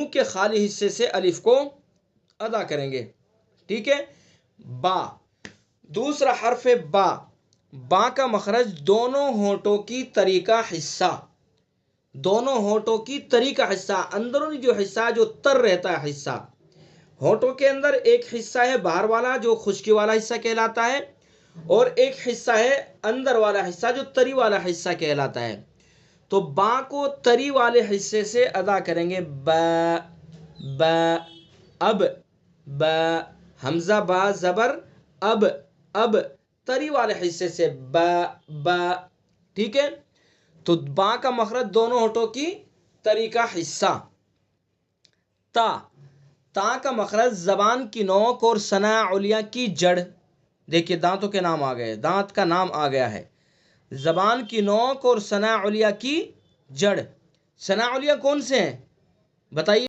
मुंह के खाली हिस्से से अलिफ को अदा करेंगे। ठीक है। बा, दूसरा हर्फ बा। बा का मखरज दोनों होंठों की तरी का हिस्सा, दोनों होंठों की तरी का हिस्सा, अंदरूनी जो हिस्सा जो तर रहता है हिस्सा, होंठों के अंदर एक हिस्सा है बाहर वाला जो खुश्की वाला हिस्सा कहलाता है, और एक हिस्सा है अंदर वाला हिस्सा जो तरी वाला हिस्सा कहलाता है। तो बा को तरी वाले हिस्से से अदा करेंगे। ब, ब, अब, ब, हमजा बा जबर अब तरी वाले हिस्से से ब। ठीक है। तो बा का मखरज दोनों होठों की तरी का हिस्सा। ता, ता का मखरज जबान की नोक और सना उलिया की जड़। देखिए दांतों के नाम आ गए, दांत का नाम आ गया है। जबान की नोक और सना उलिया की जड़। सना उलिया कौन से हैं बताइए।